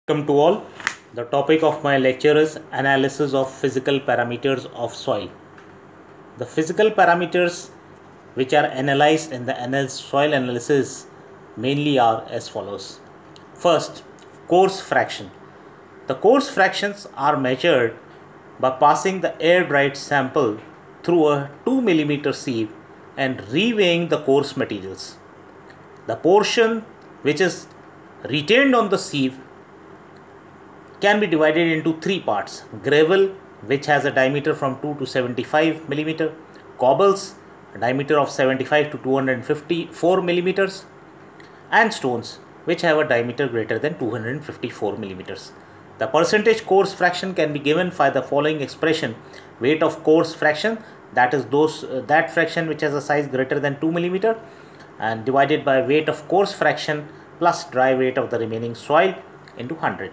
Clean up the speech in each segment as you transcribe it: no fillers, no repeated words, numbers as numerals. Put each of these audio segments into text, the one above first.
Welcome to all. The topic of my lecture is analysis of physical parameters of soil. The physical parameters which are analyzed in the soil analysis mainly are as follows. First, coarse fraction. The coarse fractions are measured by passing the air dried sample through a 2 mm sieve and reweighing the coarse materials. The portion which is retained on the sieve can be divided into three parts: gravel, which has a diameter from 2 to 75 mm, cobbles, a diameter of 75 to 254 mm, and stones, which have a diameter greater than 254 mm. The percentage coarse fraction can be given by the following expression: weight of coarse fraction, that is that fraction which has a size greater than 2 mm, and divided by weight of coarse fraction plus dry weight of the remaining soil into 100.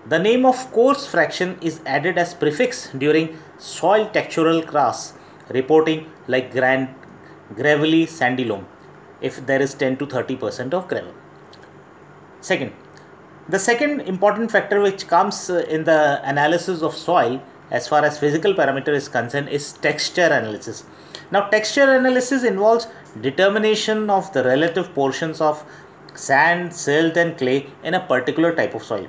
The name of coarse fraction is added as prefix during soil textural class reporting, like gravelly sandy loam, if there is 10 to 30% of gravel. The second important factor which comes in the analysis of soil as far as physical parameter is concerned is texture analysis. Now, texture analysis involves determination of the relative portions of sand, silt and clay in a particular type of soil.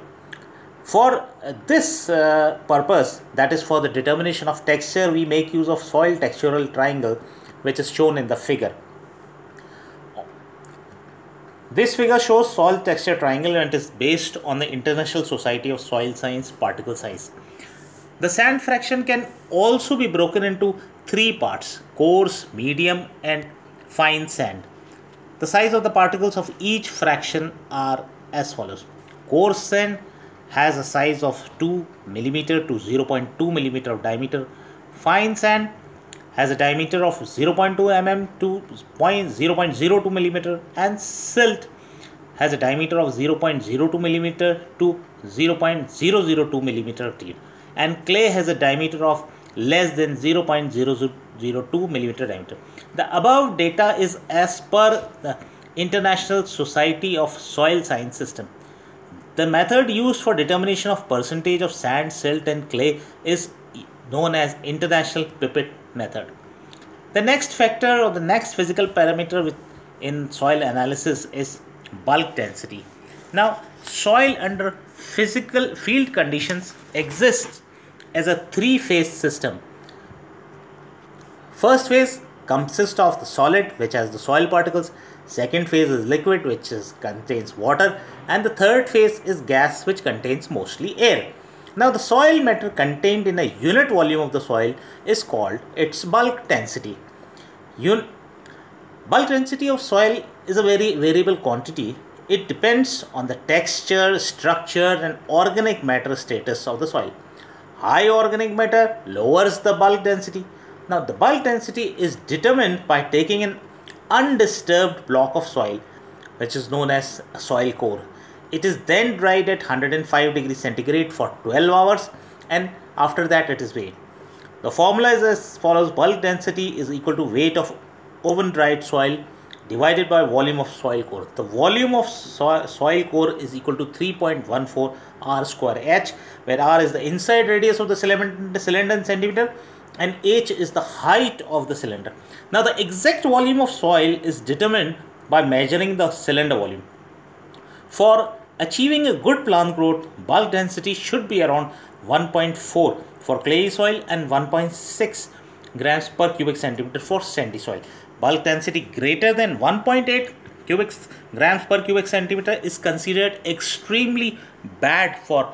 For this purpose, that is for the determination of texture, we make use of soil textural triangle, which is shown in the figure. This figure shows soil texture triangle and it is based on the International Society of Soil Science particle size. The sand fraction can also be broken into three parts: coarse, medium and fine sand. The size of the particles of each fraction are as follows. Coarse sand has a size of 2 mm to 0.2 mm of diameter. Fine sand has a diameter of 0.2 mm to 0.02 mm, and silt has a diameter of 0.02 mm to 0.002 mm, and clay has a diameter of less than 0.002 mm diameter. The above data is as per the International Society of Soil Science system. The method used for determination of percentage of sand, silt and clay is known as International Pipette method. The next factor or the next physical parameter in soil analysis is bulk density. Now, soil under physical field conditions exists as a three-phase system. First phase consists of the solid, which has the soil particles. Second phase is liquid, which contains water, and the third phase is gas, which contains mostly air. Now, the soil matter contained in a unit volume of the soil is called its bulk density. Bulk density of soil is a very variable quantity. It depends on the texture, structure and organic matter status of the soil. High organic matter lowers the bulk density. Now, the bulk density is determined by taking an undisturbed block of soil, which is known as a soil core. It is then dried at 105 degrees centigrade for 12 hours and after that it is weighed. The formula is as follows: bulk density is equal to weight of oven dried soil divided by volume of soil core. The volume of soil core is equal to 3.14 r square h, where r is the inside radius of the cylinder in centimeter and h is the height of the cylinder. Now, the exact volume of soil is determined by measuring the cylinder volume. For achieving a good plant growth, bulk density should be around 1.4 for clay soil and 1.6 grams per cubic centimeter for sandy soil. Bulk density greater than 1.8 grams per cubic centimeter is considered extremely bad for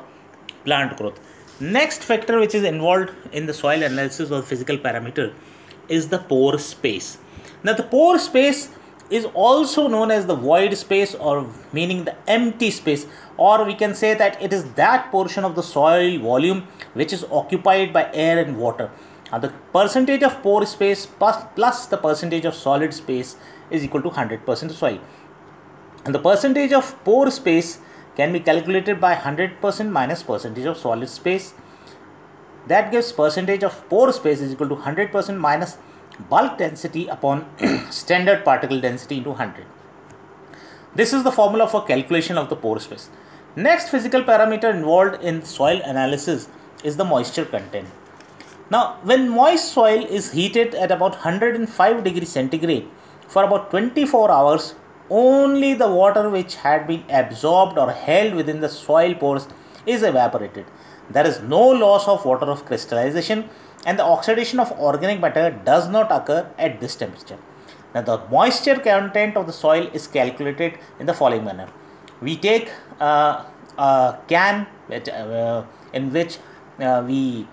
plant growth. Next factor which is involved in the soil analysis or physical parameter is the pore space. Now, the pore space is also known as the void space, or meaning the empty space, or we can say that it is that portion of the soil volume which is occupied by air and water. Now, the percentage of pore space plus the percentage of solid space is equal to 100% of soil. And the percentage of pore space can be calculated by 100% minus percentage of solid space. That gives percentage of pore space is equal to 100% minus bulk density upon standard particle density into 100. This is the formula for calculation of the pore space. Next physical parameter involved in soil analysis is the moisture content. Now, when moist soil is heated at about 105 degrees centigrade for about 24 hours, only the water which had been absorbed or held within the soil pores is evaporated. There is no loss of water of crystallization, and the oxidation of organic matter does not occur at this temperature. Now, the moisture content of the soil is calculated in the following manner. We take a can in which we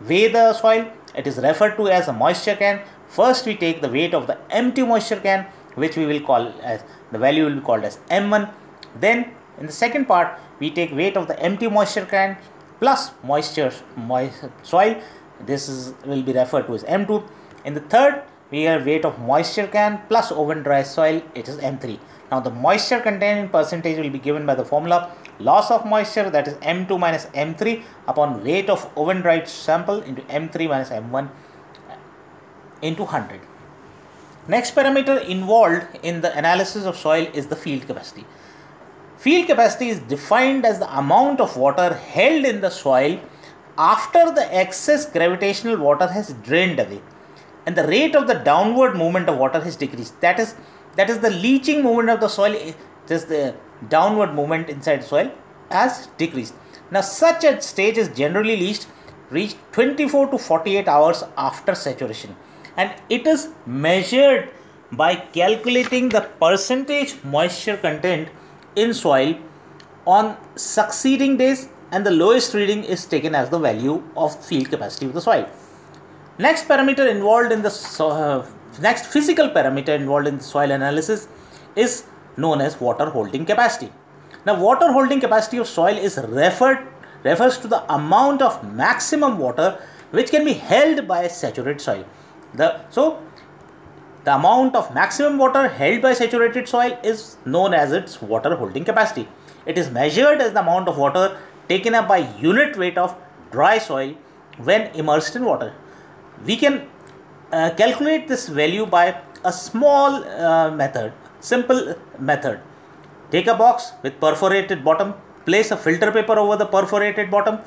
weigh the soil. It is referred to as a moisture can. First, we take the weight of the empty moisture can, which we will call as the value will be called as M1. Then, in the second part, we take weight of the empty moisture can plus soil. This will be referred to as M2. In the third, we have weight of moisture can plus oven dry soil. It is M3. Now, the moisture content in percentage will be given by the formula loss of moisture, that is M2 minus M3 upon weight of oven dried sample into M3 minus M1 into 100. Next parameter involved in the analysis of soil is the field capacity. Field capacity is defined as the amount of water held in the soil after the excess gravitational water has drained away and the rate of the downward movement of water has decreased. That is the leaching movement of the soil, just the downward movement inside soil has decreased. Now, such a stage is generally reached 24 to 48 hours after saturation, and it is measured by calculating the percentage moisture content in soil on succeeding days, and the lowest reading is taken as the value of field capacity of the soil. Next parameter involved in the next physical parameter involved in the soil analysis is known as water holding capacity. Now, water holding capacity of soil is refers to the amount of maximum water which can be held by saturated soil. So, the amount of maximum water held by saturated soil is known as its water holding capacity. It is measured as the amount of water taken up by unit weight of dry soil when immersed in water. We can calculate this value by a small simple method. Take a box with perforated bottom, place a filter paper over the perforated bottom,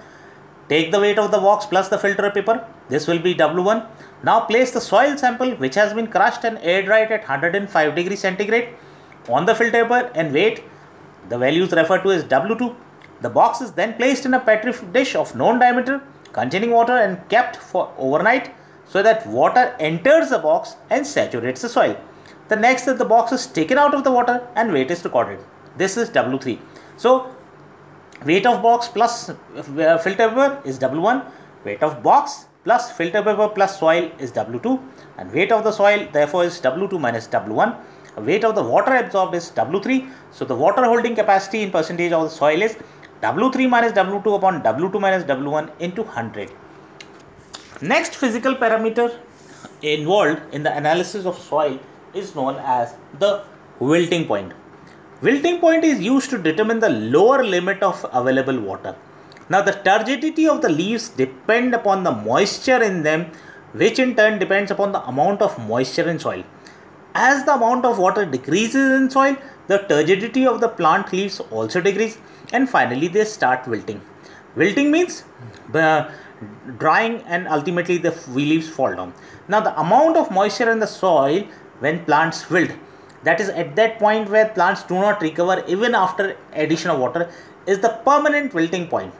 take the weight of the box plus the filter paper, this will be W1. Now place the soil sample which has been crushed and air dried at 105 degrees centigrade on the filter paper and weight, the values referred to as W2. The box is then placed in a petri dish of known diameter containing water and kept for overnight so that water enters the box and saturates the soil. The next is the box is taken out of the water and weight is recorded. This is W3. So, weight of box plus filter paper is W1, weight of box plus filter paper plus soil is W2, and weight of the soil therefore is W2 minus W1. Weight of the water absorbed is W3. So, the water holding capacity in percentage of the soil is W3 minus W2 upon W2 minus W1 into 100. Next physical parameter involved in the analysis of soil is known as the wilting point. Wilting point is used to determine the lower limit of available water. Now, the turgidity of the leaves depend upon the moisture in them, which in turn depends upon the amount of moisture in soil. As the amount of water decreases in soil, the turgidity of the plant leaves also decrease, and finally they start wilting. Wilting means drying, and ultimately the leaves fall down. Now, the amount of moisture in the soil when plants wilt, that is at that point where plants do not recover even after addition of water, is the permanent wilting point.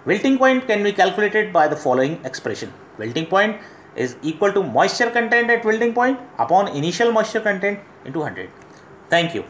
Wilting point can be calculated by the following expression. Wilting point is equal to moisture content at wilting point upon initial moisture content into 100. Thank you.